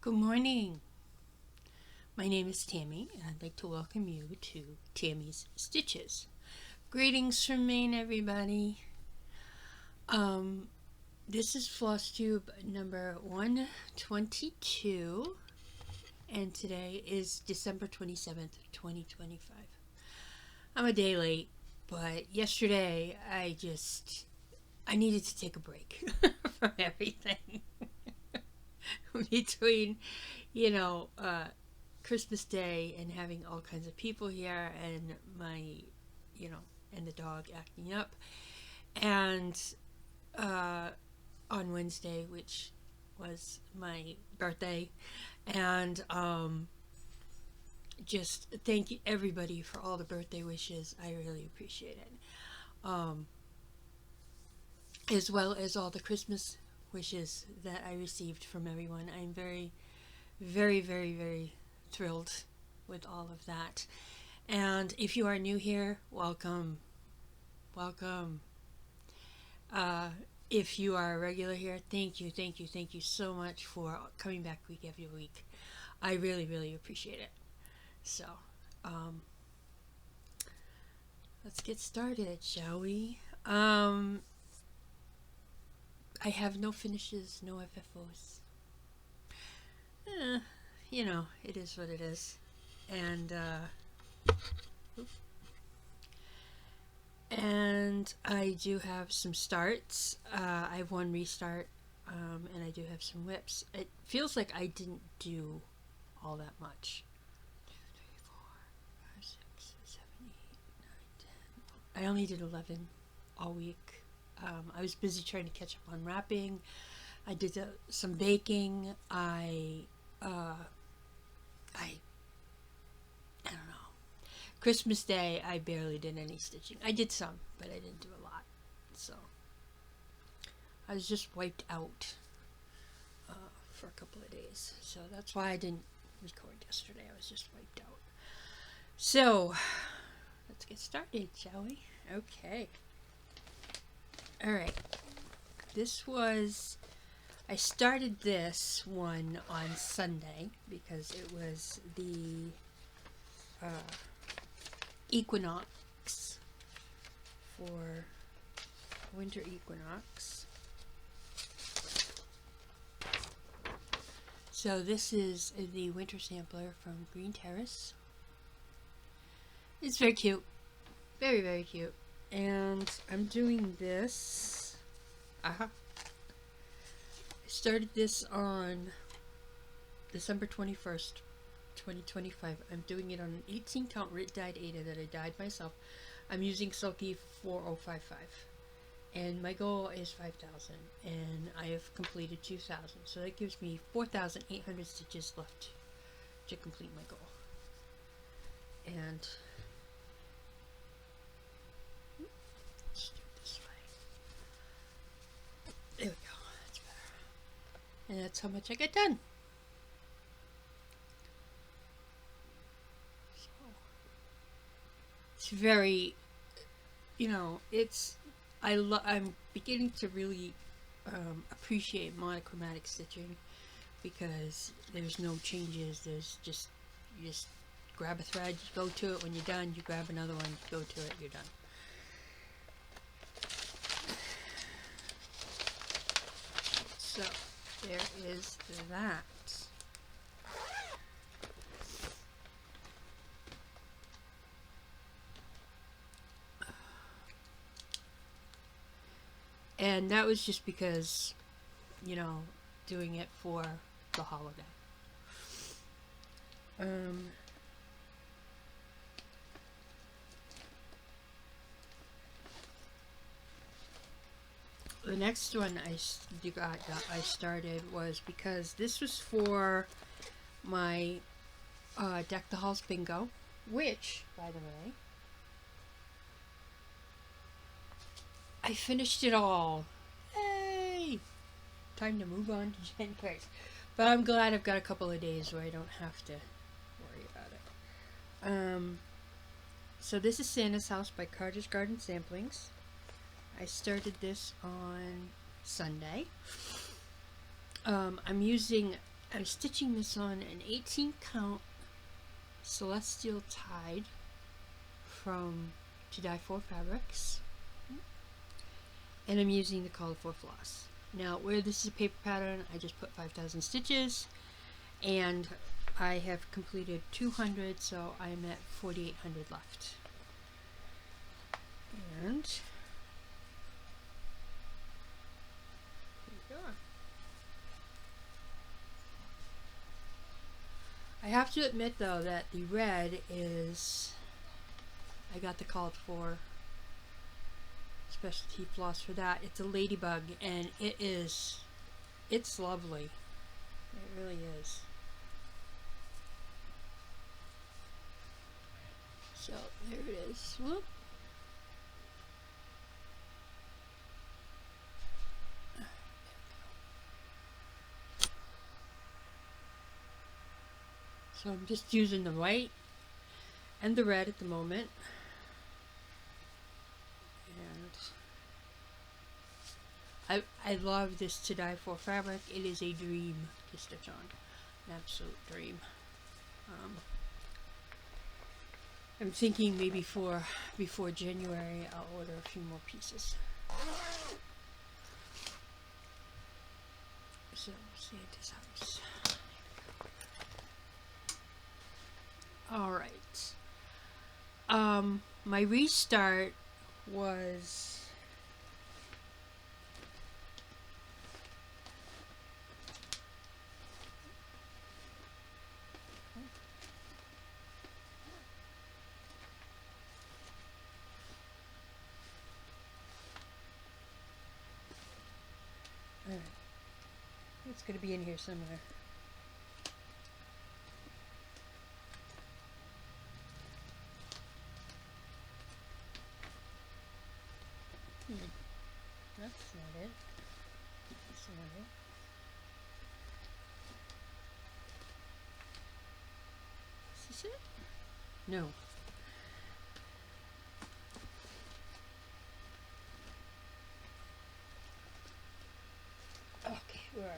Good morning. My name is Tammy, and I'd like to welcome you to Tammy's Stitches. Greetings from Maine, everybody. This is FlossTube number 122, and today is December 27th, 2025. I'm a day late, but yesterday I needed to take a break from everything. Between, Christmas Day and having all kinds of people here and and the dog acting up. And on Wednesday, which was my birthday. And just thank you everybody for all the birthday wishes. I really appreciate it. As well as all the Christmas wishes that I received from everyone. I'm very, very, very, very thrilled with all of that. And if you are new here, welcome. Welcome. If you are a regular here, thank you so much for coming back week after week. I really, really appreciate it. So, let's get started, shall we? I have no finishes, no FFOs. It is what it is. And I do have some starts. I have one restart, and I do have some whips. It feels like I didn't do all that much. 2, 3, 4, 5, 6, 7, 8, 9, 10. I only did 11 all week. I was busy trying to catch up on wrapping. I did some baking. I don't know. Christmas Day, I barely did any stitching. I did some, but I didn't do a lot. So I was just wiped out for a couple of days. So that's why I didn't record yesterday. I was just wiped out. So let's get started, shall we? Okay. Alright, I started this one on Sunday because it was the equinox for winter equinox. So this is the winter sampler from Green Terrace. It's very cute. Very, very cute. And I'm doing this. I started this on December 21st, 2025. I'm doing it on an 18 count Rit dyed Ada that I dyed myself. I'm using Sulky 4055. And my goal is 5,000. And I have completed 2,000. So that gives me 4,800 stitches left to complete my goal. And there we go, that's better. And that's how much I get done. So, it's very, I'm beginning to really appreciate monochromatic stitching because there's no changes. There's just, you just grab a thread, you go to it. When you're done, you grab another one, you go to it, you're done. So, there is that. And that was just because, doing it for the holiday. The next one I started was because this was for my Deck the Halls bingo, which, by the way, I finished it all. Hey! Time to move on to January. But I'm glad I've got a couple of days where I don't have to worry about it. So this is Santa's House by Cottage Garden Samplings. I started this on Sunday. I'm using I'm stitching this on an 18 count Celestial Tide from To Die For Fabrics, and I'm using the Call for Floss. Now, where this is a paper pattern, I just put 5,000 stitches, and I have completed 200, so I'm at 4,800 left. And here we go. I have to admit though that the red is, I got the called for specialty floss for that. It's a ladybug, and it's lovely. It really is. So there it is. Whoop. So I'm just using the white and the red at the moment. And I love this To Die For fabric. It is a dream to stitch on. An absolute dream. I'm thinking maybe before January I'll order a few more pieces. So Santa's house. Alright. My restart was alright. It's gonna be in here somewhere. That's not it. That's not it. Is this it? No. Okay, where are you?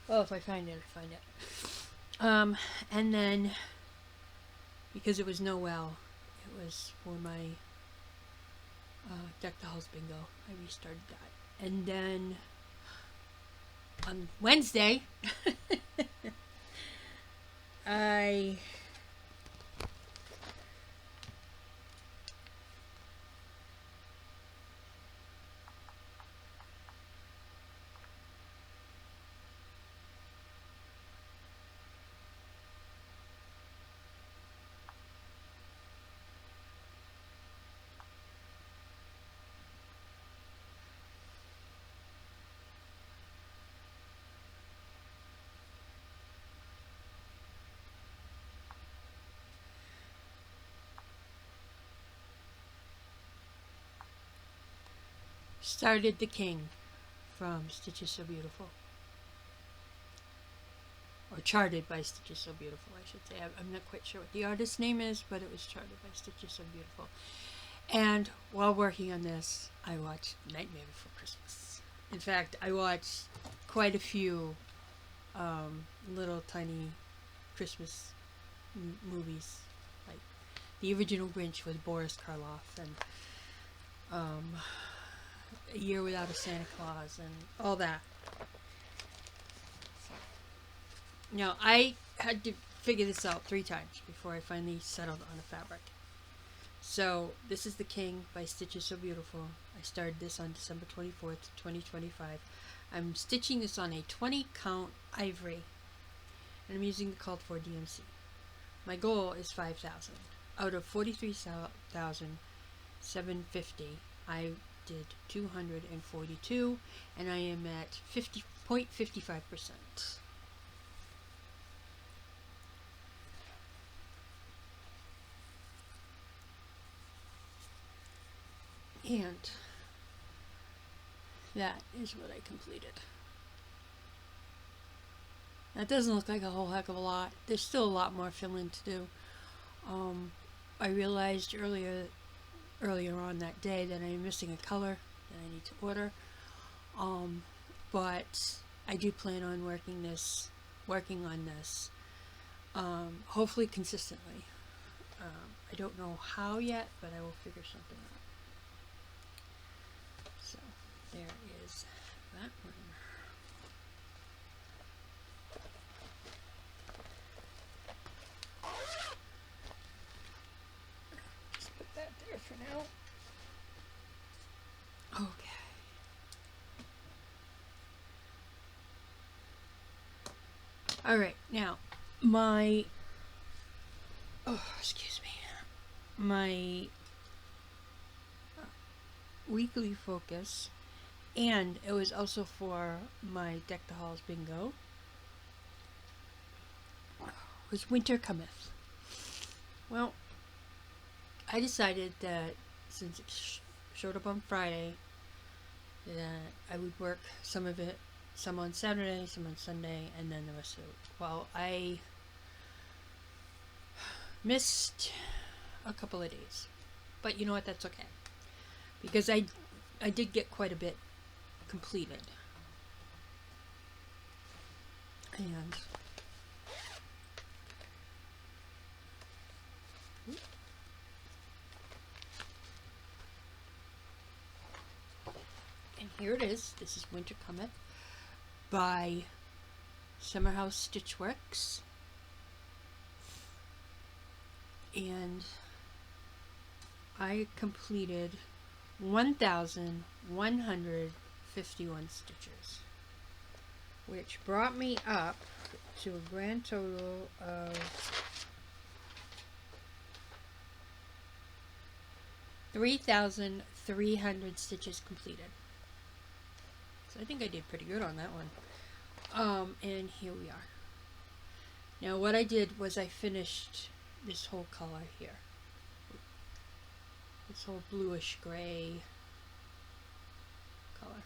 Well, if I find it, I find it. And then, because it was Noel, it was for my Deck the Halls bingo, I restarted that. And then, on Wednesday, I started The King from Stitches So Beautiful. Or charted by Stitches So Beautiful, I should say. I'm not quite sure what the artist's name is, but it was charted by Stitches So Beautiful. And while working on this, I watched Nightmare Before Christmas. In fact, I watched quite a few little tiny Christmas movies, like the original Grinch with Boris Karloff, and A Year Without a Santa Claus, and all that. Now, I had to figure this out 3 times before I finally settled on a fabric. So, this is The King by Stitches So Beautiful. I started this on December 24th, 2025. I'm stitching this on a 20 count ivory, and I'm using the called for DMC. My goal is 5,000. Out of 43,750, I did 242, and I am at 50.55%. And that is what I completed. That doesn't look like a whole heck of a lot. There's still a lot more filling to do. I realized earlier on that day that I'm missing a color that I need to order. But I do plan on working on this, hopefully consistently. I don't know how yet, but I will figure something out. So there is that one. Just put that there for now. Okay. All right, now my weekly focus, and it was also for my Deck the Halls bingo, was Winter Cometh. Well, I decided that since it showed up on Friday, that I would work some of it, some on Saturday, some on Sunday, and then the rest of it. Well, I missed a couple of days, but you know what, that's okay, because I did get quite a bit completed. And here it is. This is Winter Cometh by Summer House Stitchworks. And I completed 1,151 stitches, which brought me up to a grand total of 3,300 stitches completed. So I think I did pretty good on that one. And here we are. Now what I did was I finished this whole color here. This whole bluish gray color.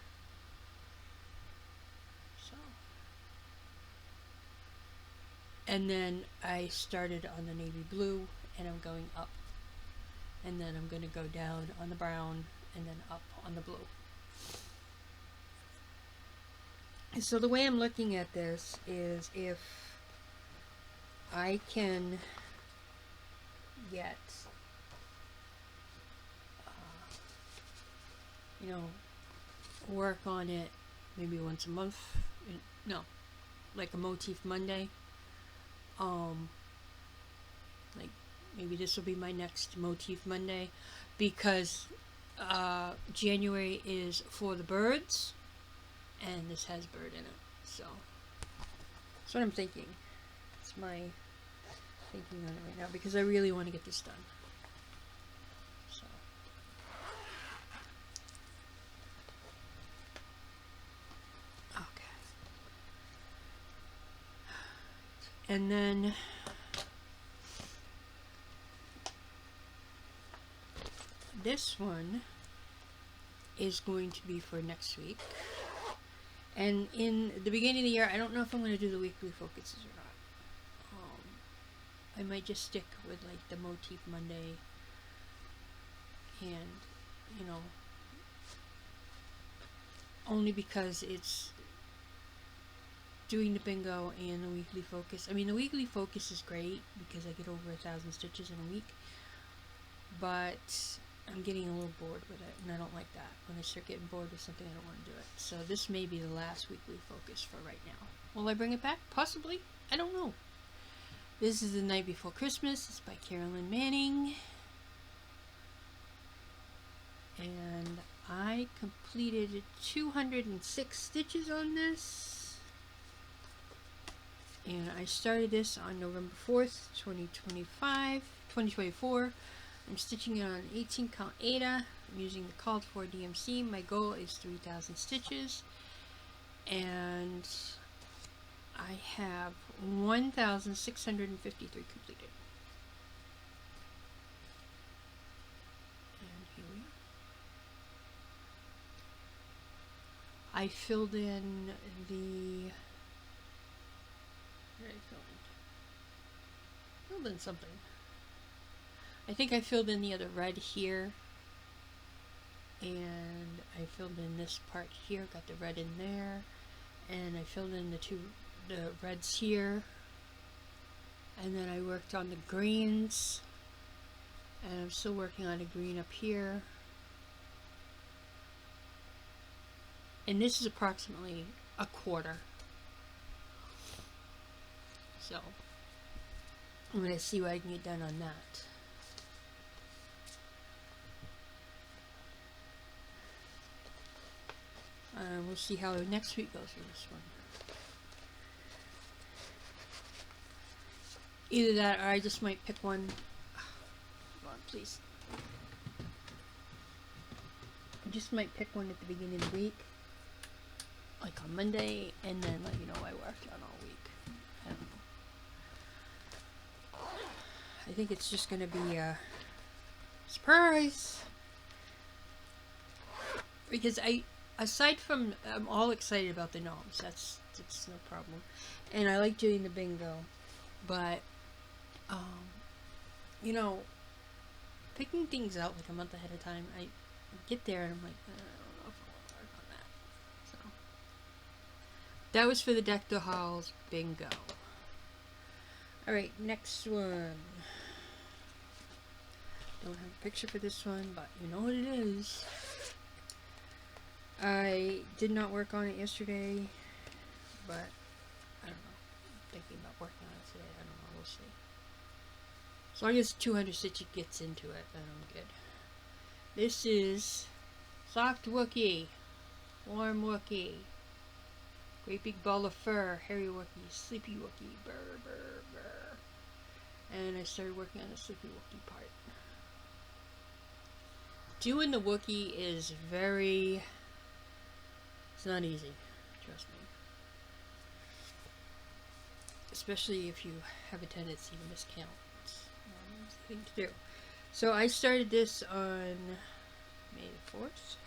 So. And then I started on the navy blue, and I'm going up. And then I'm going to go down on the brown, and then up on the blue. And so the way I'm looking at this is, if I can get, work on it maybe once a month, no, like a Motif Monday, like maybe this will be my next Motif Monday, because January is for the birds, and this has bird in it, so that's what I'm thinking. It's my thinking on it right now, because I really want to get this done. So okay, and then this one is going to be for next week. And in the beginning of the year, I don't know if I'm going to do the weekly focuses or not. I might just stick with like the Motif Monday, and only because it's doing the bingo and the weekly focus. I mean, the weekly focus is great because I get over 1,000 stitches in a week, but I'm getting a little bored with it, and I don't like that. When I start getting bored with something, I don't want to do it. So this may be the last weekly focus for right now. Will I bring it back? Possibly. I don't know. This is The Night Before Christmas. It's by Carolyn Manning. And I completed 206 stitches on this. And I started this on November 4th, 2024. I'm stitching it on an 18 count Aida. I'm using the called for DMC. My goal is 3,000 stitches. And I have 1,653 completed. And here we are. I filled in the... What did I fill in? Filled in something. I think I filled in the other red here. And I filled in this part here, got the red in there. And I filled in the reds here. And then I worked on the greens. And I'm still working on a green up here. And this is approximately a quarter. So I'm going to see what I can get done on that. We'll see how next week goes for this one. Either that or I just might pick one. Come on, please. I just might pick one at the beginning of the week. Like on Monday, and then let you know I worked on all week. I don't know. I think it's just going to be a surprise. Because aside from, I'm all excited about the gnomes. That's no problem. And I like doing the bingo. But, you know, picking things out like a month ahead of time, I get there and I'm like, I don't know if I want to work on that. So, that was for the Deck the Halls bingo. Alright, next one. Don't have a picture for this one, but you know what it is. I did not work on it yesterday, but I don't know. I'm thinking about working on it today. I don't know. We'll see. As long as 200 stitch gets into it, then I'm good. This is Soft Wookie, Warm Wookie, Great Big Ball of Fur, Hairy Wookie, Sleepy Wookie, Brr Brr Brr. And I started working on the Sleepy Wookie part. Doing the Wookie is very... It's not easy, trust me. Especially if you have a tendency to miscount. It's the thing to do. So I started this on May the 4th.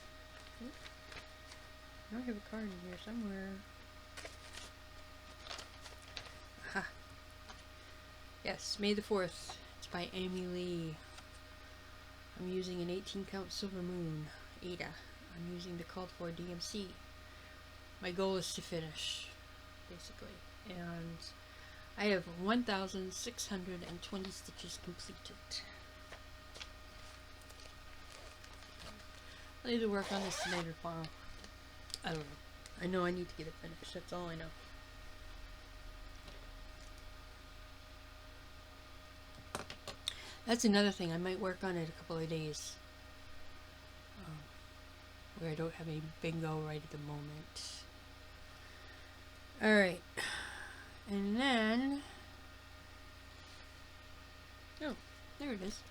I have a card in here somewhere. Aha. Yes, May the 4th. It's by Amy Lee. I'm using an 18 count Silver Moon, Ada. I'm using the called for DMC. My goal is to finish, basically. And I have 1,620 stitches completed. I need to work on this tonight or tomorrow. I don't know. I know I need to get it finished. That's all I know. That's another thing. I might work on it a couple of days. Where I don't have any bingo right at the moment. Alright. And then... Oh, there it is.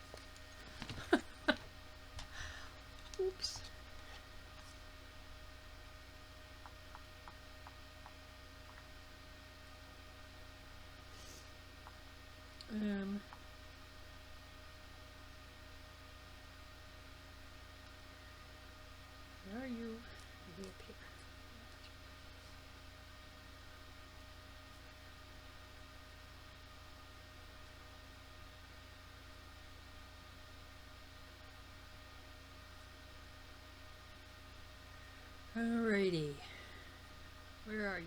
Oops. Where are you? Maybe up here. Alrighty. Where are you?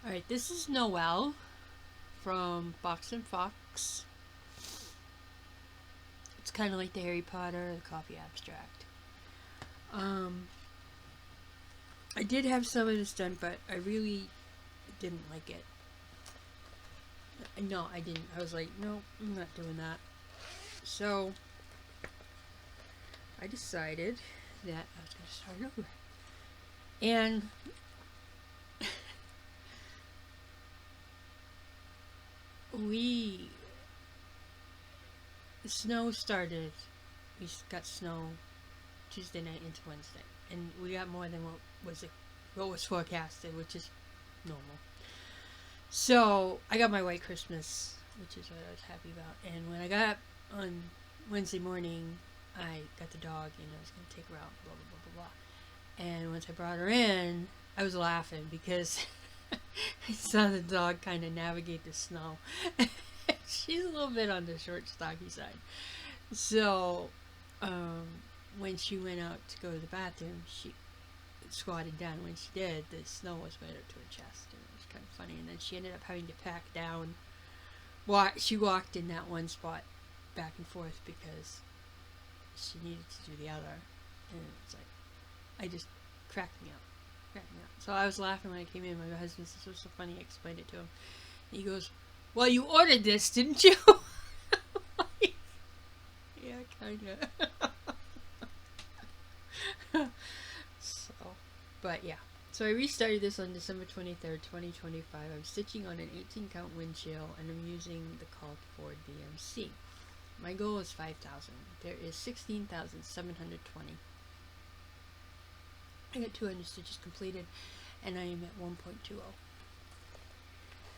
Alright, this is Noelle from Fox and Fox. It's kind of like the Harry Potter, the coffee abstract. I did have some of this done, but I really didn't like it. No, I didn't. I was like, no, I'm not doing that. So, I decided that I was going to start over. And the snow started. We got snow Tuesday night into Wednesday, and we got more than what was forecasted, which is normal. So I got my white Christmas, which is what I was happy about. And when I got up on Wednesday morning, I got the dog and I was going to take her out, blah, blah, blah, blah, blah. And once I brought her in, I was laughing because I saw the dog kind of navigate the snow. She's a little bit on the short, stocky side. So when she went out to go to the bathroom, she squatted down. When she did, the snow was right up to her chest. And it was kind of funny. And then she ended up having to pack down. She walked in that one spot back and forth because she needed to do the other. And it's like, I just cracked me up. So I was laughing when I came in. My husband says, "This was so funny." I explained it to him. He goes, "Well, you ordered this, didn't you?" Yeah, kind of. So, but yeah. So I restarted this on December 23rd, 2025. I'm stitching on an 18 count windshield and I'm using the called for DMC. My goal is 5,000. There is 16,720. I got 200 stitches completed and I am at 1.20.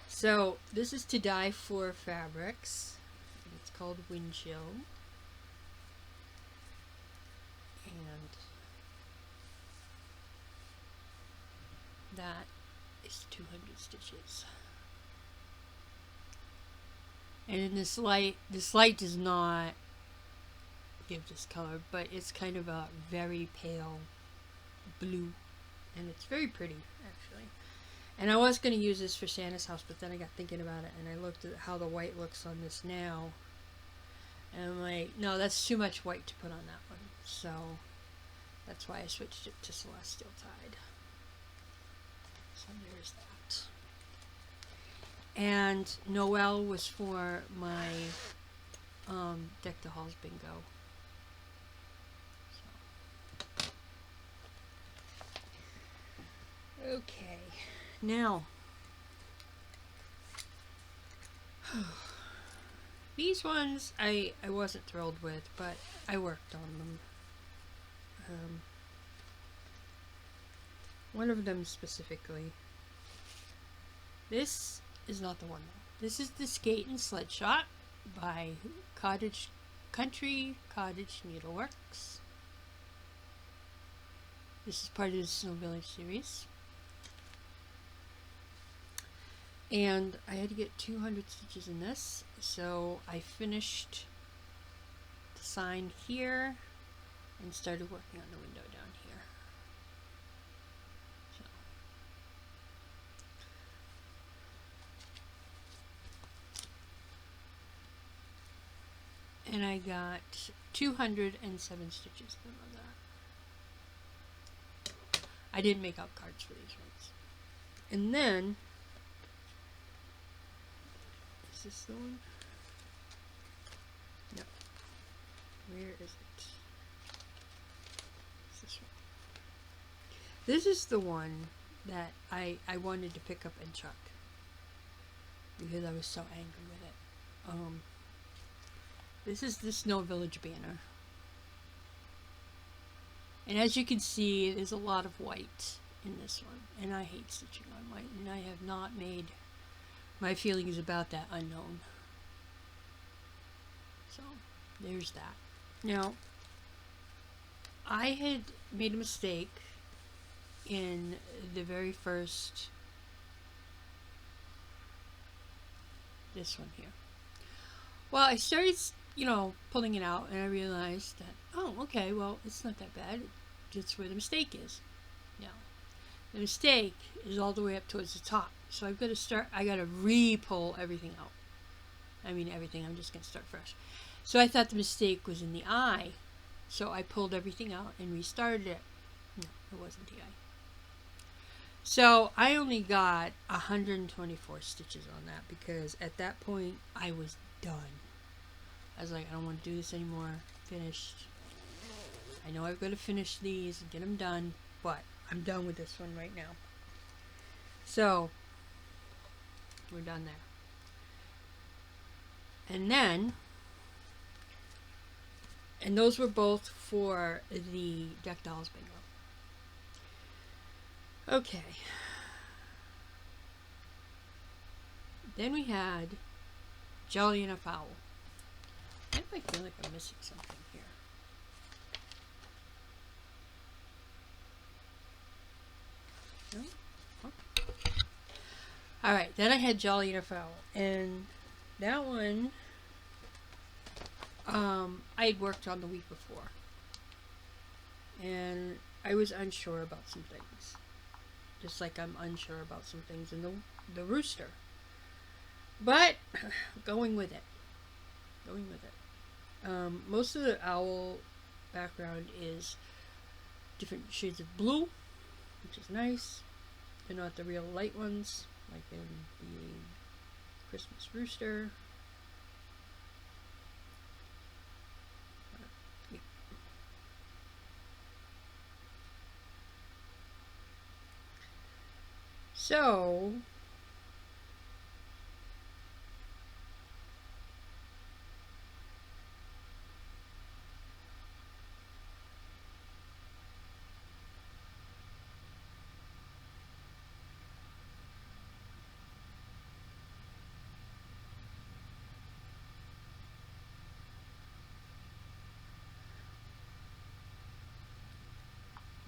So this is to dye 4 fabrics. It's called Windshield. And that is 200 stitches. And in this light does not give this color, but it's kind of a very pale blue, and it's very pretty actually. And I was going to use this for Santa's house, but then I got thinking about it and I looked at how the white looks on this now, and I'm like, no, that's too much white to put on that one. So that's why I switched it to Celestial Tide. So there's that. And Noel was for my Deck the Halls bingo. So. Okay, now these ones I wasn't thrilled with, but I worked on them. One of them specifically. This is not the one though. This is the Skate and Sled Shot by Cottage Needleworks. This is part of the Snow Village series. And I had to get 200 stitches in this, so I finished the sign here and started working on the window down here. So. And I got 207 stitches done on that. I didn't make out cards for these ones. And then, is this the one? No. Where is it? Is this one? This is the one that I wanted to pick up and chuck because I was so angry with it. This is the Snow Village banner. And as you can see, there's a lot of white in this one. And I hate stitching on white. And I have not made my feelings about that unknown. So, there's that. Now, I had made a mistake in the very first, this one here. Well, I started, pulling it out, and I realized that, oh, okay, well, it's not that bad. That's where the mistake is. Now, the mistake is all the way up towards the top. So I got to re-pull everything out. I mean, everything. I'm just going to start fresh. So I thought the mistake was in the eye. So I pulled everything out and restarted it. No, it wasn't the eye. So I only got 124 stitches on that because at that point I was done. I was like, I don't want to do this anymore. Finished. I know I've got to finish these and get them done, but I'm done with this one right now. So we're done there. And then, and those were both for the Deck Dolls bingo. Okay. Then we had Jolly and a Fowl. Why do I feel like I'm missing something here? No? Okay. Alright, then I had Jolly and a Fowl. And that one, I had worked on the week before. And I was unsure about some things. Just like I'm unsure about some things in the rooster. But, going with it. Most of the owl background is different shades of blue, which is nice. They're not the real light ones, like in the Christmas rooster. Yeah. So,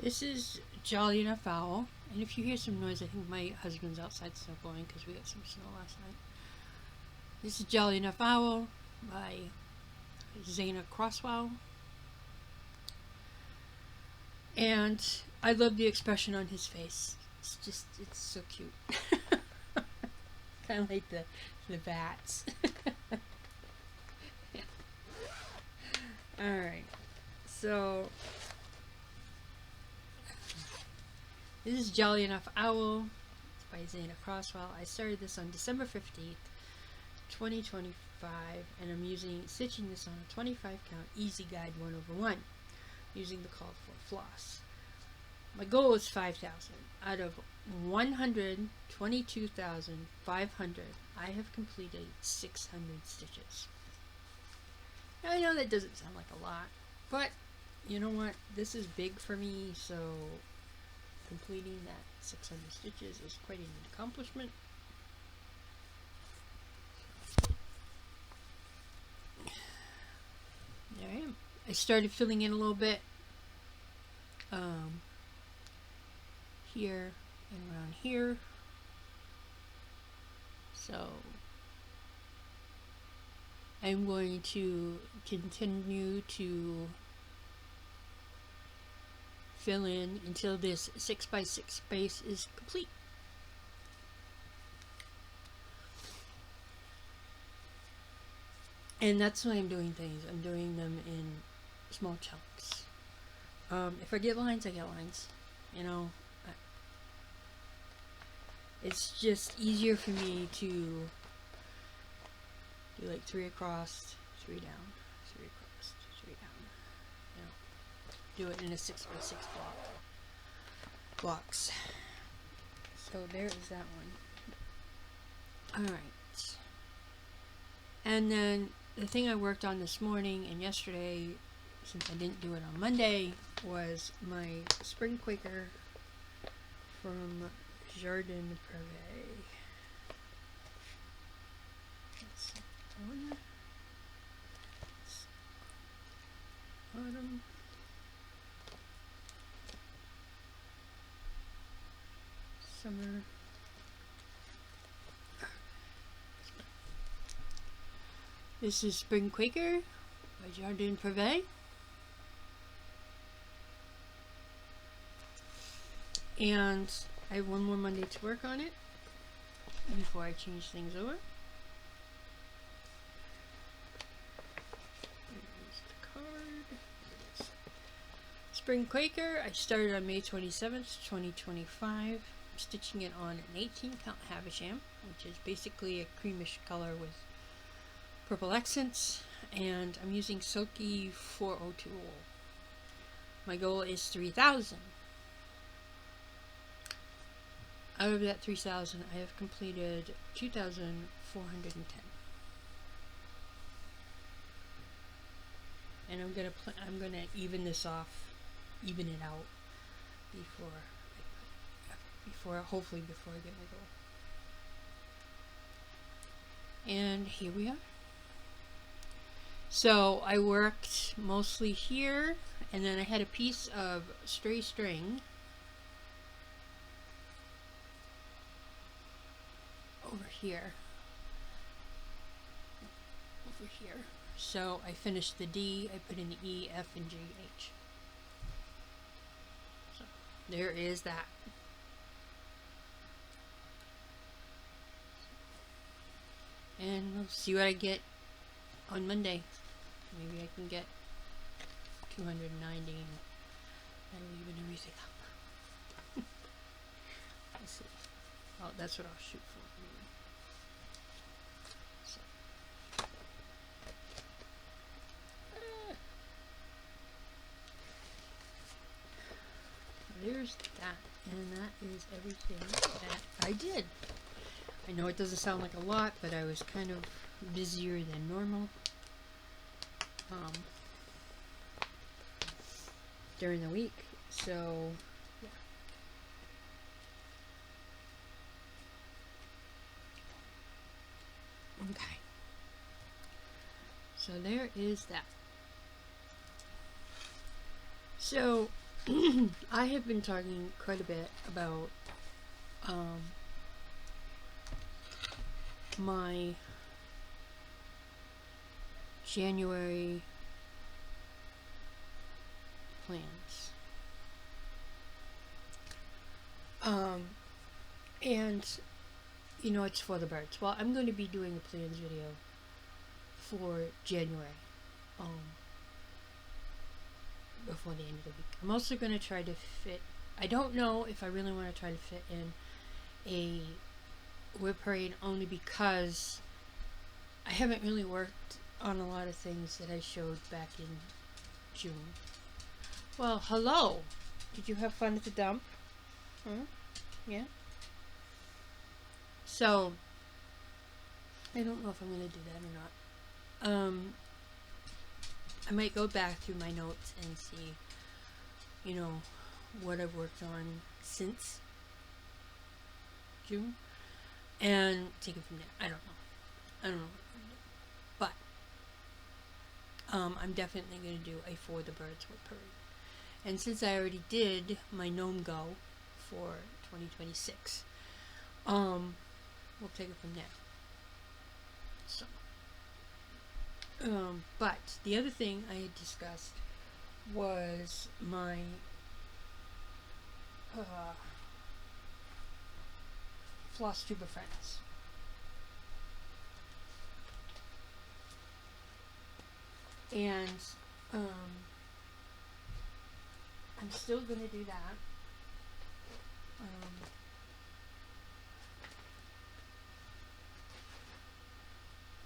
this is Jolly and a Fowl. And if you hear some noise, I think my husband's outside snowballing because we got some snow last night. This is Jolly and a Fowl by Zanna Crosswell. And I love the expression on his face. It's so cute. Kind of like the bats. Alright. So, this is Jolly Enough Owl. It's by Zanna Crosswell. I started this on December 15th, 2025, and I'm stitching this on a 25 count Easy Guide 1/1, using the called for floss. My goal is 5,000. Out of 122,500, I have completed 600 stitches. Now, I know that doesn't sound like a lot, but you know what? This is big for me, so completing that 600 stitches is quite an accomplishment. There I am. I started filling in a little bit here and around here. So I'm going to continue to fill in until this 6x6 space is complete. And that's why I'm doing things. I'm doing them in small chunks. If I get lines, I get lines. You know, it's just easier for me to do like 3 across, 3 down, 3 across, 3 down. You know, do it in a 6x6 blocks. So there is that one. Alright. And then the thing I worked on this morning and yesterday, since I didn't do it on Monday, was my Spring Quaker from Jardin Prive. That's one. Autumn. Summer. This is Spring Quaker by Jardin Prive. And I have one more Monday to work on it before I change things over. Here's the card. Spring Quaker, I started on May 27th, 2025. I'm stitching it on an 18 count Havisham, which is basically a creamish color with purple accents, and I'm using Silky 402 wool. My goal is 3,000. Out of that 3,000, I have completed 2,410. And I'm gonna even it out before I get my goal. And here we are. So I worked mostly here, and then I had a piece of stray string over here. So I finished the D, I put in the E, F, and G, H. So there is that. And we'll see what I get on Monday. Maybe I can get 290 and that'll even everything up. Let's see. Oh, that's what I'll shoot for. There's that, and that is everything that I did. I know it doesn't sound like a lot, but I was kind of busier than normal during the week, so yeah. Okay, so there is that. So I have been talking quite a bit about my January plans. And you know, it's for the birds. Well, I'm going to be doing a plans video for January. Before the end of the week. I'm also going to try to fit, I don't know if I really want to try to fit in a whip parade, only because I haven't really worked on a lot of things that I showed back in June. Well, hello! Did you have fun at the dump? Huh? Yeah? So, I don't know if I'm going to do that or not. I might go back through my notes and see, you know, what I've worked on since June, and take it from there. I don't know what I'm going to do. But I'm definitely going to do a For the Birds whip parade. And since I already did my Gnome Go for 2026, we'll take it from there. So. But the other thing I had discussed was my FlossTube Friends. And I'm still going to do that.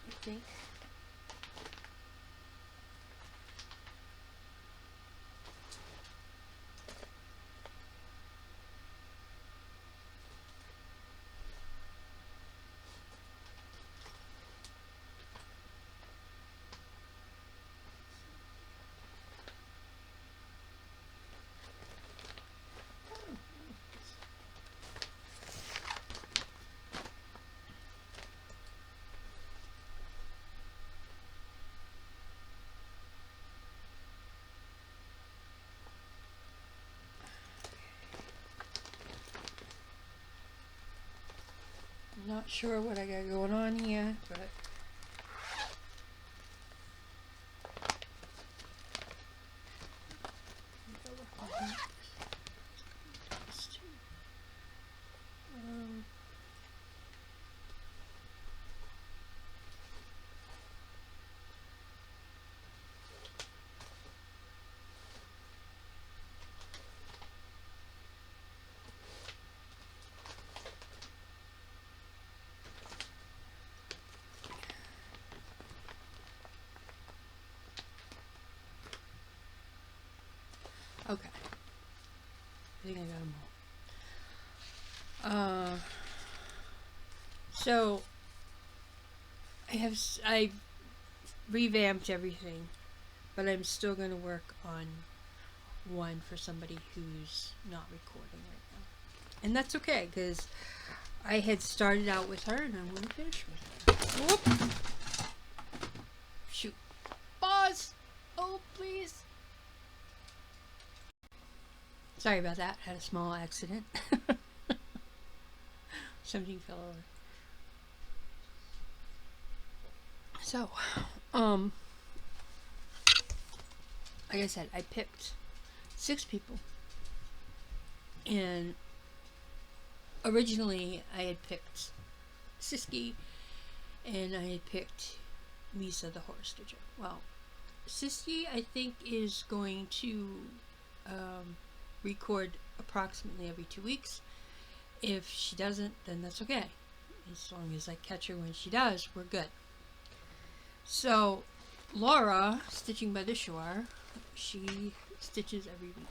I think. Not sure what I got going on here, but okay. I think I got them all. So I revamped everything, but I'm still going to work on one for somebody who's not recording right now, and that's okay, because I had started out with her and I'm going to finish with her. Whoop! Shoot. Pause! Oh, please. Sorry about that. Had a small accident. Something fell over. So, like I said, I picked 6 people. And originally I had picked Siski and I had picked Lisa the horse stitcher. Well, Siski I think is going to record approximately every 2 weeks. If she doesn't, then that's okay. As long as I catch her when she does, we're good. So Laura, Stitching by the Shore, she stitches every week.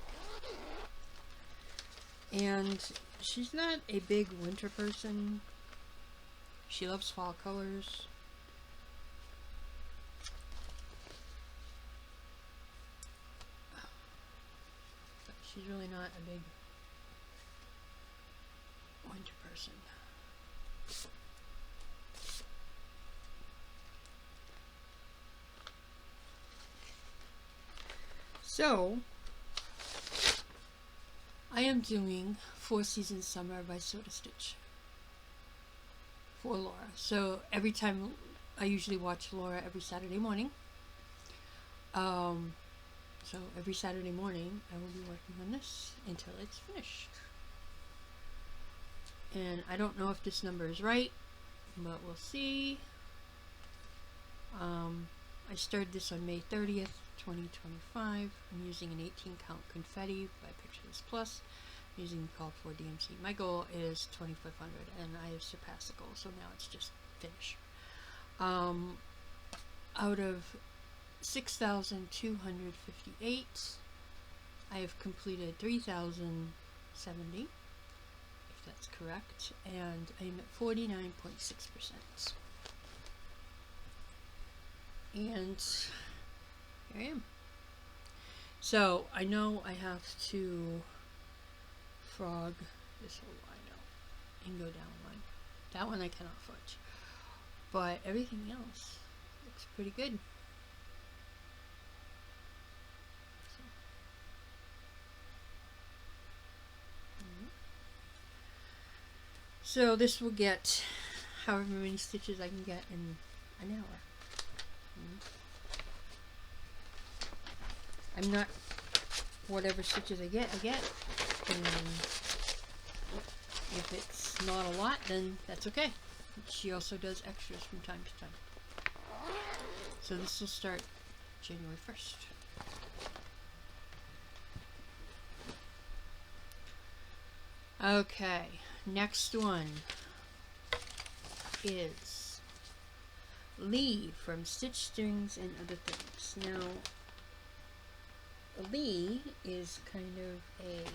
And she's not a big winter person. She loves fall colors. But she's really not a big winter person. So, I am doing 4 Seasons Summer by Soda Stitch for Laura. So every time, I usually watch Laura every Saturday morning. So every Saturday morning I will be working on this until it's finished. And I don't know if this number is right, but we'll see. I started this on May 30th, 2025. I'm using an 18 count confetti by Pictureless Plus. I'm using the call for DMC. My goal is 2,500 and I have surpassed the goal, so now it's just finish. Out of 6,258, I have completed 3,070, if that's correct, and I'm at 49.6%. And here I am. So I know I have to frog this whole line out and go down one. That one I cannot fudge, but everything else looks pretty good. So this will get however many stitches I can get in an hour. I'm not, whatever stitches I get, and if it's not a lot, then that's okay. She also does extras from time to time. So this will start January 1st. Okay, next one is Lee from Stitch Strings and Other Things. Now, Lee is kind of a,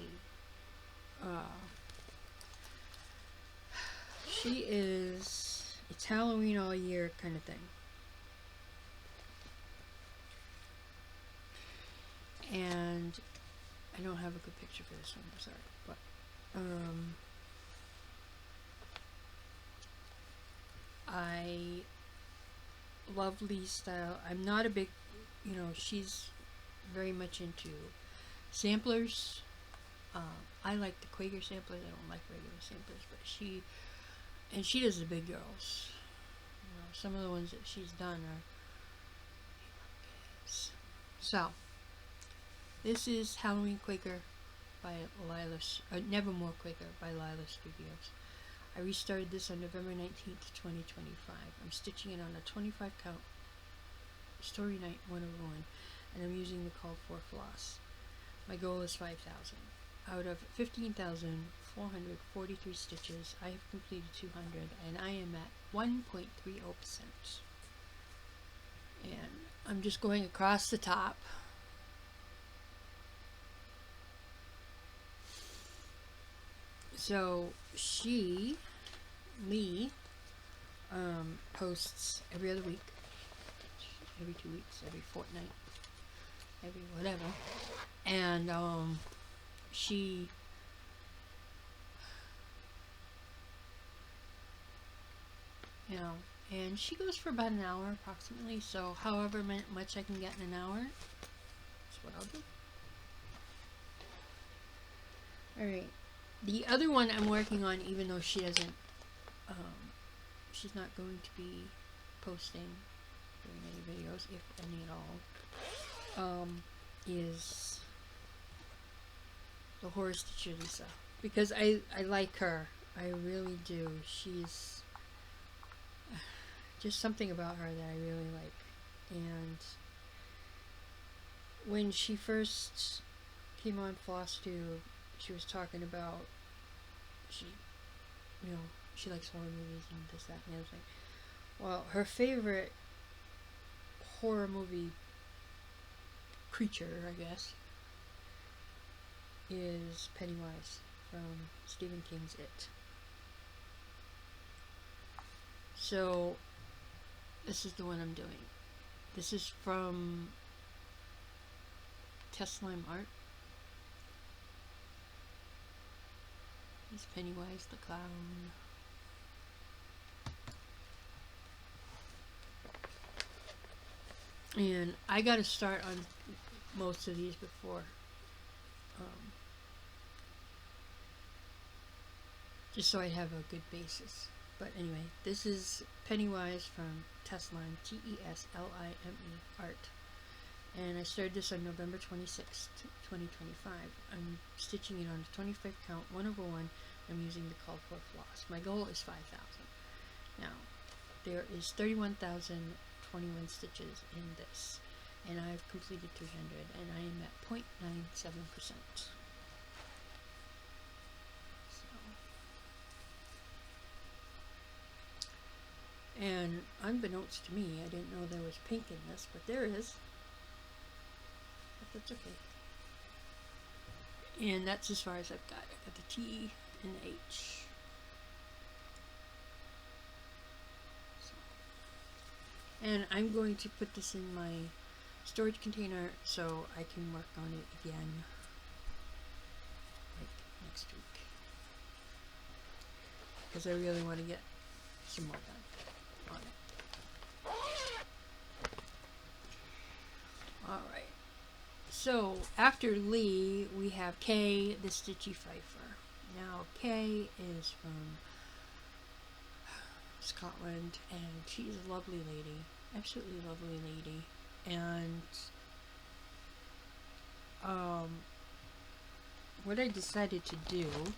she is, it's Halloween all year kind of thing. And I don't have a good picture for this one, I'm sorry, but I love Lee's style. I'm not a big, she's very much into samplers. I like the Quaker samplers. I don't like regular samplers, but she does the big girls. Some of the ones that she's done are. So this is Halloween Quaker by Lila's, Nevermore Quaker by Lila Studios. I restarted this on November 19th, 2025. I'm stitching it on a 25 count Story Night 101, and I'm using the call for floss. My goal is 5,000. Out of 15,443 stitches, I have completed 200, and I am at 1.30%. And I'm just going across the top. So Lee, posts every other week, every 2 weeks, every fortnight, every whatever, and she you know, and she goes for about an hour approximately, so however much I can get in an hour, that's what I'll do. Alright, the other one I'm working on, even though she doesn't, she's not going to be posting very many videos, if any at all, is the Horror Stitcher Lisa. Because I like her. I really do. She's just something about her that I really like. And when she first came on FlossTube, she was talking about she likes horror movies and this, that, and the other thing. Well, her favorite horror movie creature, I guess, is Pennywise from Stephen King's It. So this is the one I'm doing. This is from Tesslime Art. It's Pennywise the Clown. And I gotta start on most of these before just so I have a good basis. But anyway, this is Pennywise from Tesslime, T-E-S-L-I-M-E Art. And I started this on November 26th, 2025. I'm stitching it on a 25 count, 1/1. I'm using the called for floss. My goal is 5,000. Now, there is 31,021 stitches in this. And I've completed 300, and I am at 0.97%. And unbeknownst to me, I didn't know there was pink in this, but there is. But that's okay. And that's as far as I've got. I got the T and the H. So. And I'm going to put this in my storage container so I can work on it again like next week. Because I really want to get some more done. Alright, so after Lee, we have Kay the Stitchy Pfeiffer. Now, Kay is from Scotland, and she's a lovely lady, absolutely lovely lady. And what I decided to do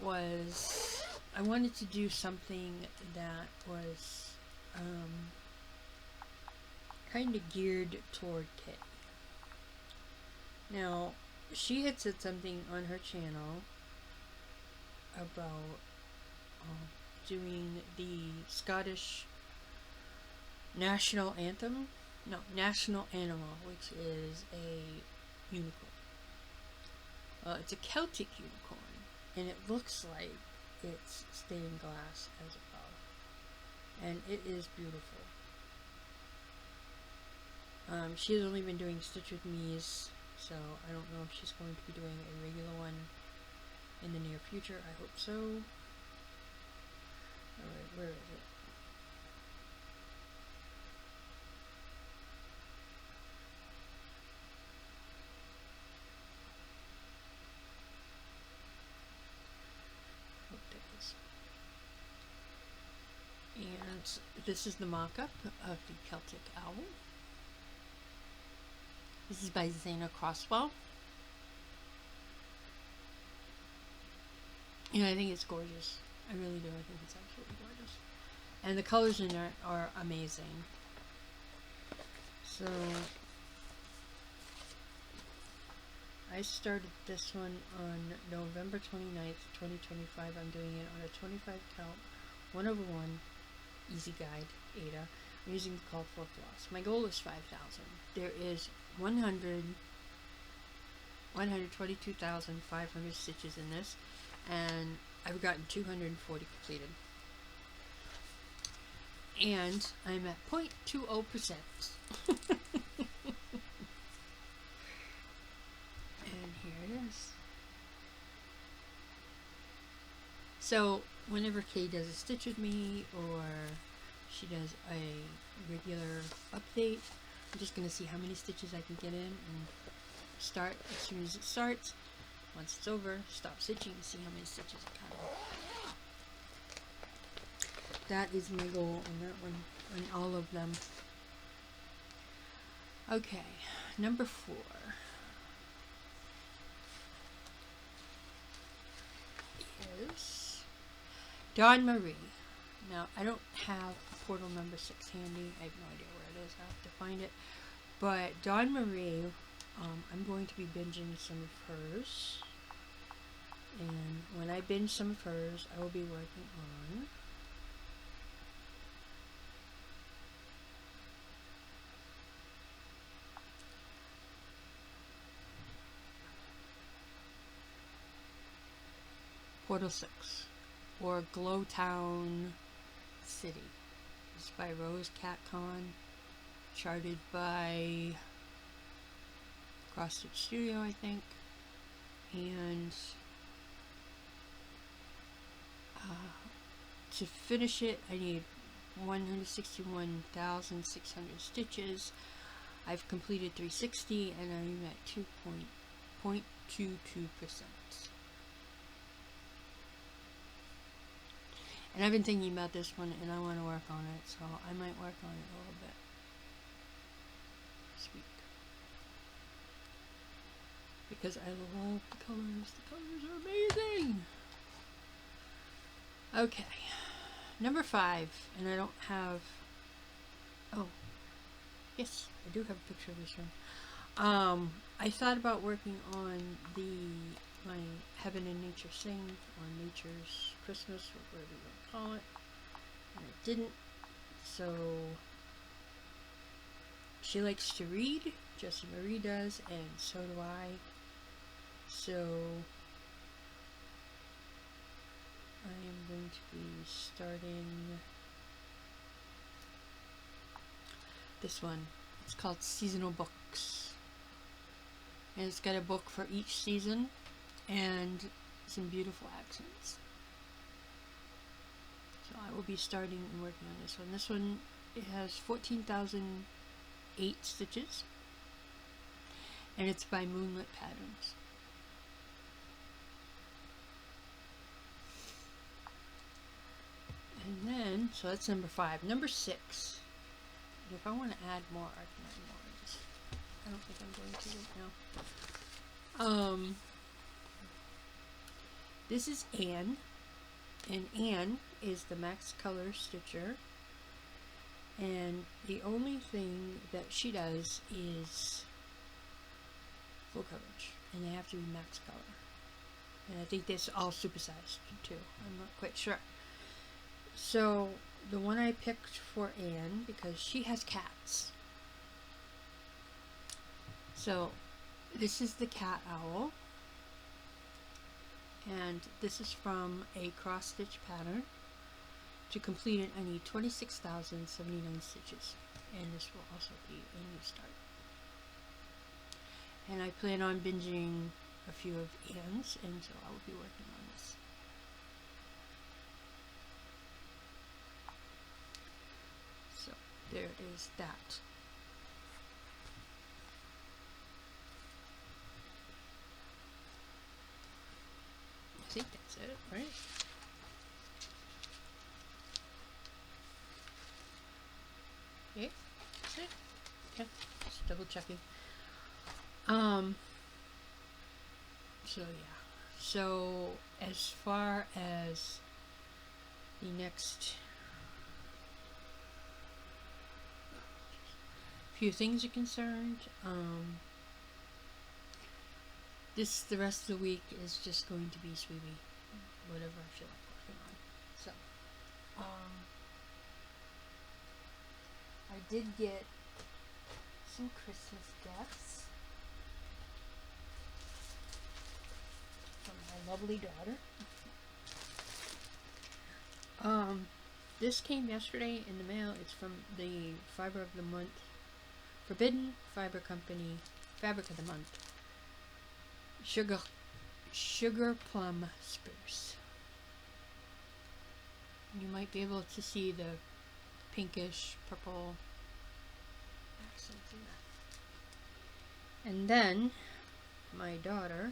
was I wanted to do something that was kind of geared toward Kay. Now, she had said something on her channel about doing the Scottish national anthem. No, national animal, which is a unicorn. It's a Celtic unicorn, and it looks like it's stained glass as well. And it is beautiful. She has only been doing Stitch With Me's, so I don't know if she's going to be doing a regular one in the near future. I hope so. Alright, where is it? Oh, there it is. And this is the mock-up of the Celtic owl. This is by Zanna Crosswell. And I think it's gorgeous. I really do. I think it's absolutely gorgeous. And the colors in there are amazing. So, I started this one on November 29th, 2025. I'm doing it on a 25 count, 1/1, easy guide, Ada. I'm using the called for floss. My goal is 5,000. There is 122,500 stitches in this, and I've gotten 240 completed. And I'm at 0.20%. And here it is. So whenever Kay does a stitch with me or she does a regular update, I'm just going to see how many stitches I can get in and start as soon as it starts. Once it's over, stop stitching and see how many stitches I got. That is my goal on that one, on all of them. Okay, number 4. Is Dawn Marie. Now, I don't have portal number 6 handy. I have no idea where it is. I have to find it. But Dawn Marie, I'm going to be binging some of hers. And when I binge some of hers, I will be working on Portal 6 or Glowtown City. It's by Rose Catcon, charted by CrossStitch Studio, I think. And to finish it, I need 161,600 stitches. I've completed 360 and I'm at 2.22%. And I've been thinking about this one and I want to work on it, so I might work on it a little bit this week. Because I love the colors. The colors are amazing! Okay. Number 5, and I don't have... Oh. Yes, I do have a picture of this one. I thought about working on my Heaven and Nature Sing, or Nature's Christmas, or whatever you want to call it, and I didn't. So she likes to read, Jessie Marie does, and so do I. So I am going to be starting this one. It's called Seasonal Books, and it's got a book for each season and some beautiful accents. So I will be starting and working on this one. This one, it has 14,008 stitches, and it's by Moonlit Patterns. And then, so that's number 5. Number 6. If I want to add more, I can add more. I don't think I'm going to right now. This is Anne, and Anne is the Max Color Stitcher, and the only thing that she does is full coverage, and they have to be max color. And I think this all supersized too. I'm not quite sure. So the one I picked for Anne, because she has cats. So this is the cat owl, and this is from a cross stitch pattern. To complete it, I need 26,079 stitches, and this will also be a new start. And I plan on binging a few of Anne's, and so I will be working on this. So there is that. I think that's it, right? Okay, that's it. Okay, just double checking. So yeah. So as far as the next few things are concerned, the rest of the week is just going to be sweepy, whatever I feel like working on. So, I did get some Christmas gifts from my lovely daughter. This came yesterday in the mail. It's from the Fiber of the Month, Forbidden Fiber Company, Fabric of the Month, Sugar Plum Spruce. You might be able to see the pinkish purple accents in that. And then my daughter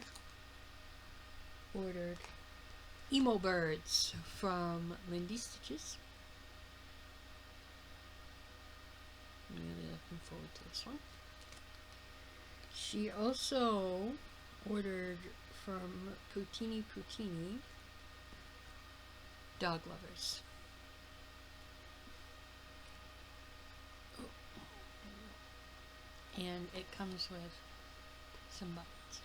ordered emo birds from Lindy Stitches. I'm really looking forward to this one. She also ordered from Poutini Dog Lovers. And it comes with some buttons.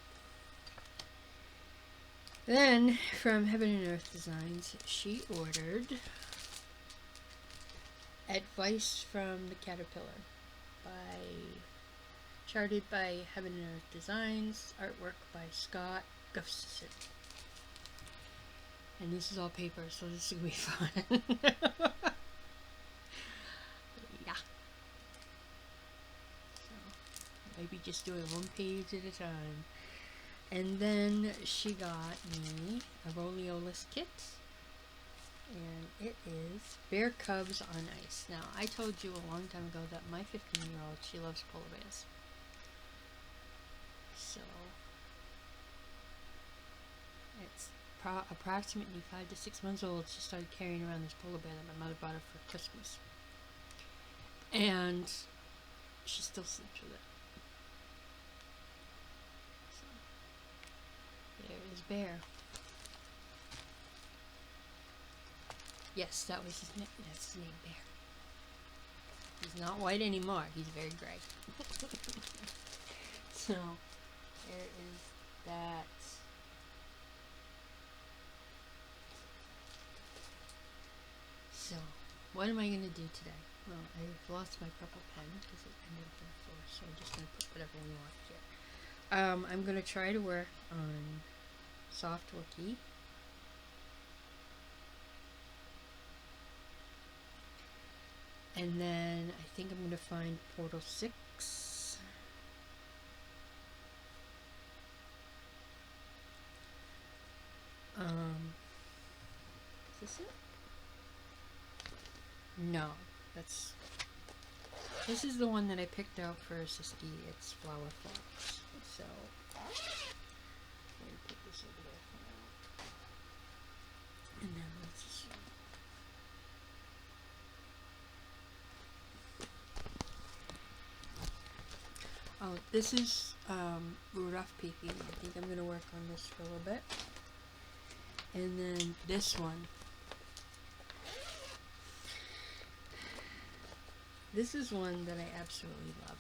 Then from Heaven and Earth Designs, she ordered Advice from the Caterpillar charted by Heaven and Earth Designs, artwork by Scott Gustafson. And this is all paper, so this is gonna be fun. Yeah. So maybe just doing one page at a time. And then she got me a Roleolus kit. And it is Bear Cubs on Ice. Now, I told you a long time ago that my 15-year-old, she loves polar bears. So, it's approximately 5 to 6 months old. She started carrying around this polar bear that my mother bought her for Christmas. And she still sleeps with it. So, there is Bear. Yes, that was his name. That's his name, Bear. He's not white anymore. He's very gray. So, there is that. So, what am I going to do today? Well, I've lost my purple pen because it ended up on the floor, so I'm just going to put whatever we want here. I'm going to try to work on Soft Wookie. And then I think I'm going to find Portal 6. Is this it? No, this is the one that I picked out for Siski. It's Flower Flocks. So, I'm going to put this over there for now. And then let's just... Oh, this is Rudolph Peeping. I think I'm going to work on this for a little bit. And then this one. This is one that I absolutely love.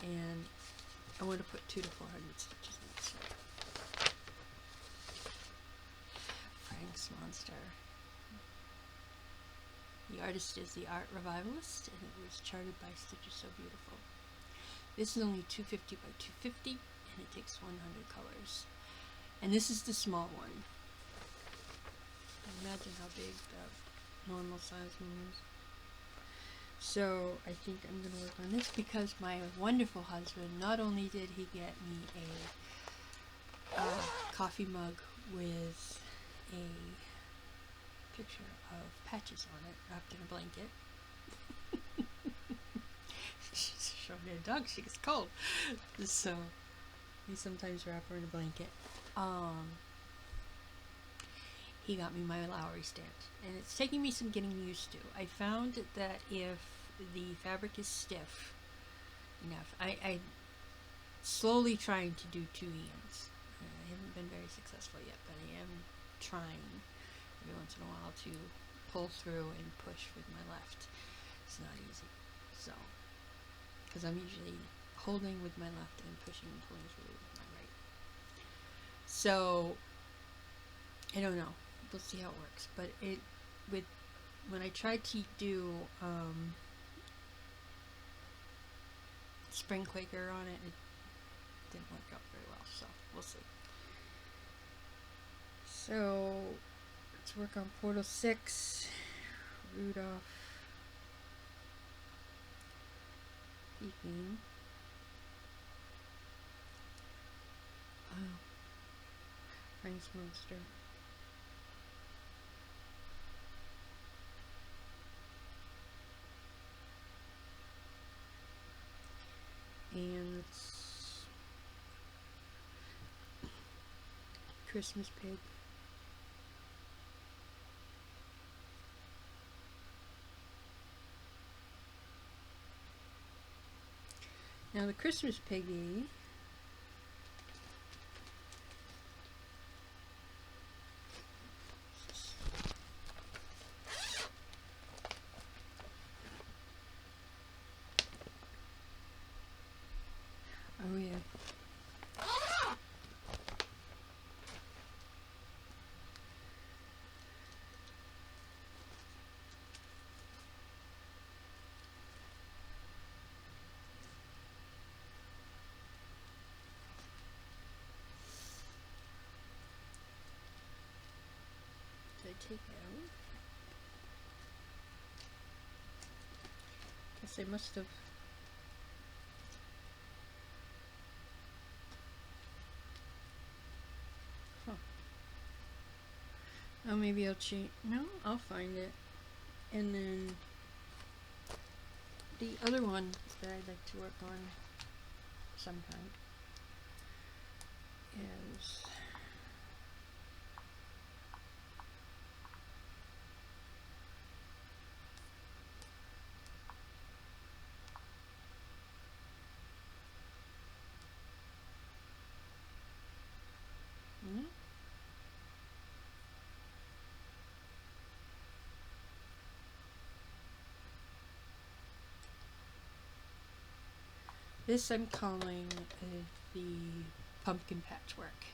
And I want to put 200 to 400 stitches in this one. Frank's Monster. The artist is the art revivalist, and it was charted by Stitches So Beautiful. This is only 250 by 250, and it takes 100 colors. And this is the small one. Imagine how big the normal size one is. So I think I'm going to work on this because my wonderful husband, not only did he get me a coffee mug with a picture of patches on it wrapped in a blanket. She's showing me a dog, she gets cold. So we sometimes wrap her in a blanket. He got me my Lowry stamp, and it's taking me some getting used to. I found that if the fabric is stiff enough, I'm slowly trying to do 2 ends. I haven't been very successful yet, but I am trying every once in a while to pull through and push with my left. It's not easy. So, because I'm usually holding with my left and pushing and pulling through with my right. So, I don't know. We'll see how it works. But when I tried to do Spring Quaker on it, it didn't work out very well. So, we'll see. So, let's work on Portal 6. Rudolph. Peeping. Oh. Frank's Monster. Christmas pig. Now the Christmas piggy oh yeah. Did I take it out? Guess I must have. Huh. Oh, maybe I'll change. No, I'll find it. And then the other one that I'd like to work on sometime is this I'm calling the pumpkin patchwork.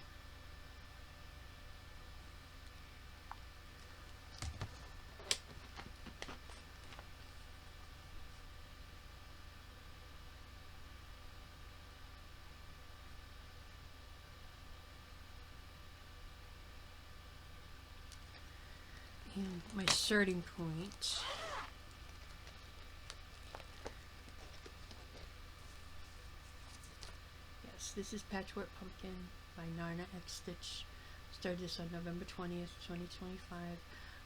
And my starting point this is Patchwork Pumpkin by Narna X Stitch. Started this on November 20th, 2025.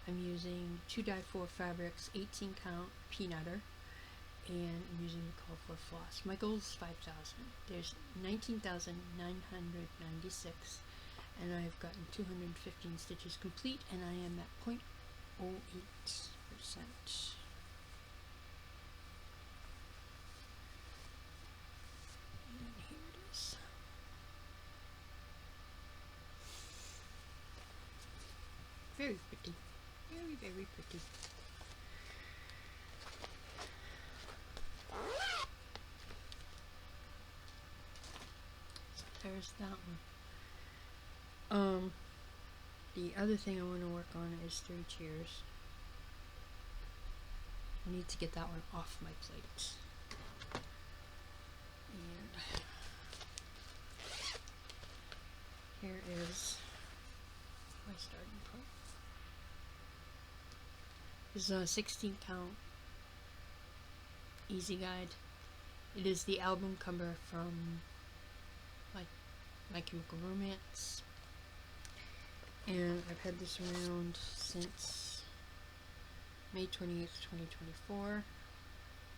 I'm using 2x4 fabrics, 18 count peanutter, and I'm using the call for floss. My goal is 5,000. There's 19,996, and I've gotten 215 stitches complete, and I am at 0.08%. Very pretty. Very, very pretty. So there's that one. The other thing I want to work on is 3 chairs. I need to get that one off my plate. And here is my starting point. This is a 16 count easy guide. It is the album cover from My Chemical Romance, and I've had this around since May 28th, 2024.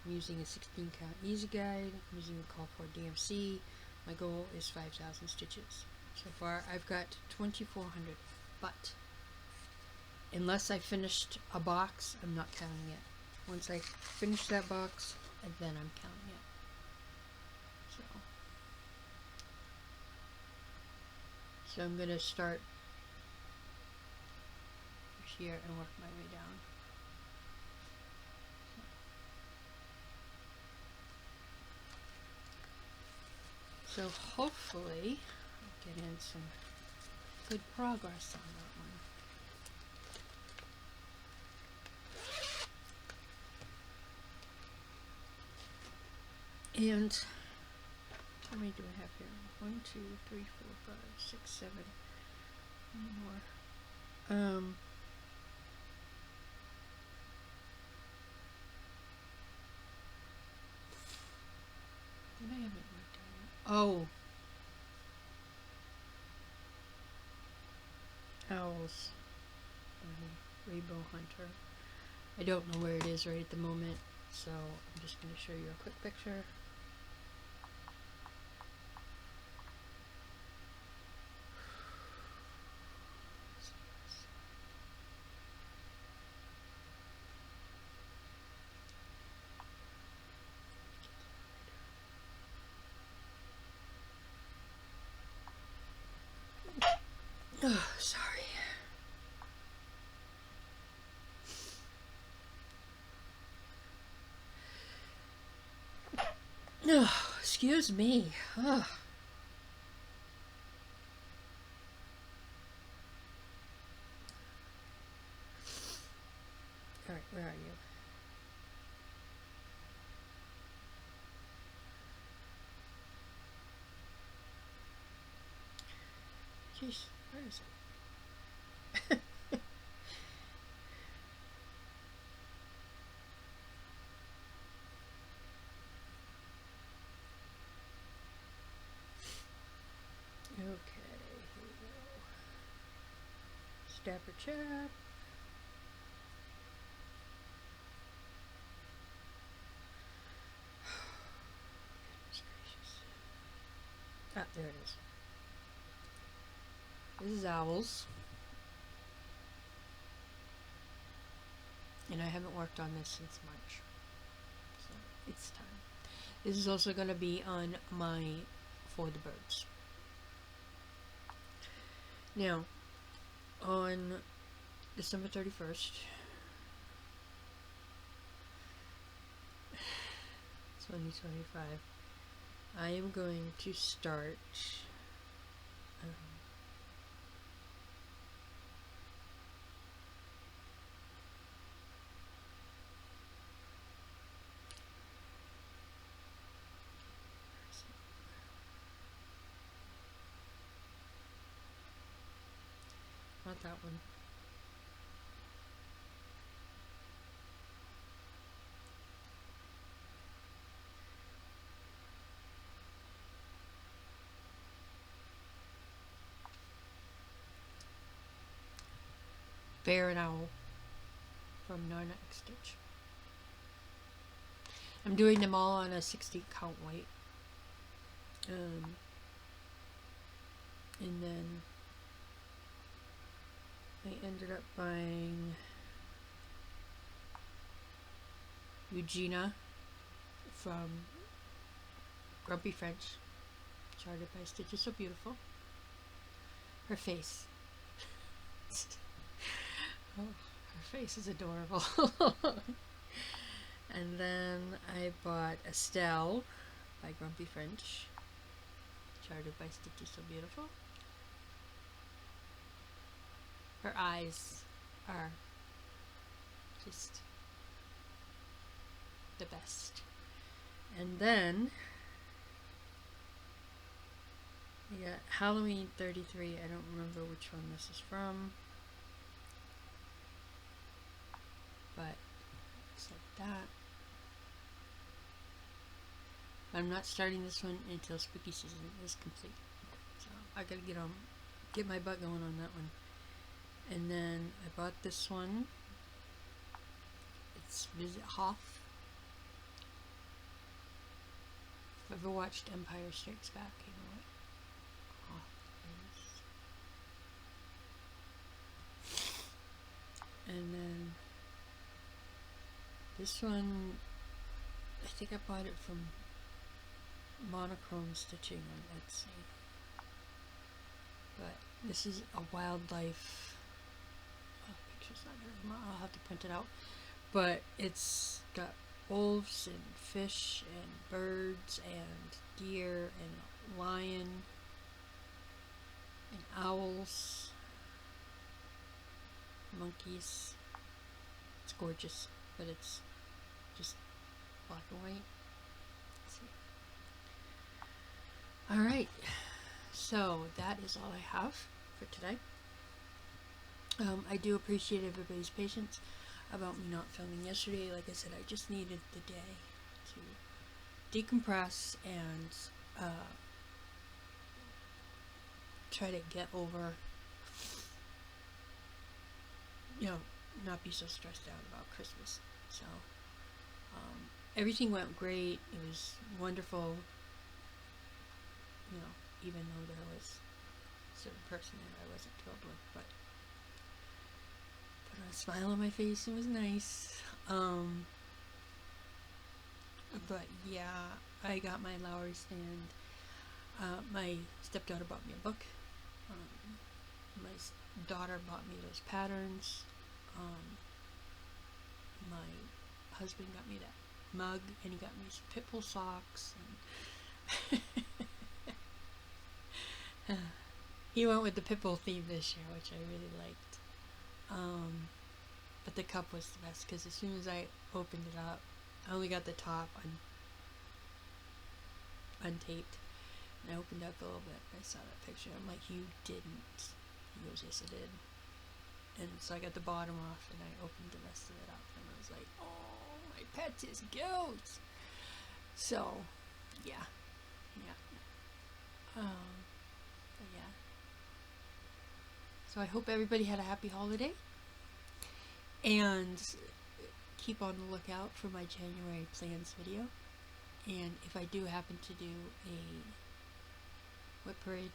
I'm using a 16 count easy guide. I'm using a call for DMC. My goal is 5,000 stitches. So far I've got 2,400, but unless I finished a box, I'm not counting it. Once I finish that box, and then I'm counting it. So I'm gonna start here and work my way down. So hopefully I'll get in some good progress on that one. And how many do I have here? 1, 2, 3, 4, 5, 6, 7. One more. Did I have it worked out? Oh. Owls. Rainbow Hunter. I don't know where it is right at the moment, so I'm just going to show you a quick picture. Oh, sorry. Oh, excuse me. Oh. Alright, where are you? Jeez, where is it? Okay, here we go. Stapper chap. Goodness gracious. Ah, there it is. This is owls. And I haven't worked on this since March. So it's time. This is also going to be on my For the Birds. Now, on December 31st, 2025, I am going to start not that one. Bear and Owl from Narna Stitch. I'm doing them all on a 60 count white. And then I ended up buying Eugenia from Grumpy French. Jardin Prive Stitch is so beautiful. Her face. Oh, her face is adorable. And then I bought Estelle by Grumpy French. Jardin Prive Stitch is so beautiful. Her eyes are just the best. And then we got Halloween 33. I don't remember which one this is from, but it's like that. I'm not starting this one until spooky season is complete, so I gotta get my butt going on that one. And then I bought this one. It's Visit Hoth. If you've ever watched Empire Strikes Back, you know what Hoth is. And then this one, I think I bought it from Monochrome Stitching on Etsy. But this is a wildlife. Oh, picture's not very much. I'll have to print it out. But it's got wolves and fish and birds and deer and lion and owls, monkeys. It's gorgeous, but it's just black and white. Let's see. Alright, so that is all I have for today. I do appreciate everybody's patience about me not filming yesterday. Like I said, I just needed the day to decompress and try to get over, not be so stressed out about Christmas. So everything went great. It was wonderful. Even though there was a certain person that I wasn't thrilled with, but put a smile on my face. It was nice. But yeah, I got my Lowry stand. My stepdaughter bought me a book. My daughter bought me those patterns. My husband got me that mug, and he got me some Pitbull socks. And he went with the Pitbull theme this year, which I really liked. But the cup was the best, because as soon as I opened it up, I only got the top untaped, and I opened up a little bit. I saw that picture. I'm like, you didn't. He goes, yes, I did. And so I got the bottom off, and I opened the rest of it up, and I was like, oh, my pet is goats. So, yeah. But yeah. So I hope everybody had a happy holiday, and keep on the lookout for my January plans video. And if I do happen to do a whip parade,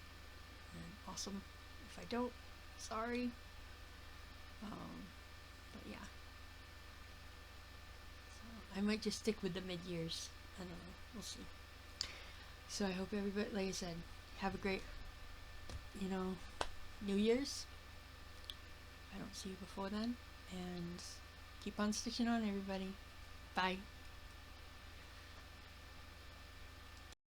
then awesome. If I don't, sorry. But yeah. So I might just stick with the mid-years. I don't know. We'll see. So I hope everybody, like I said, have a great, New Year's. I don't see you before then. And keep on stitching on, everybody. Bye.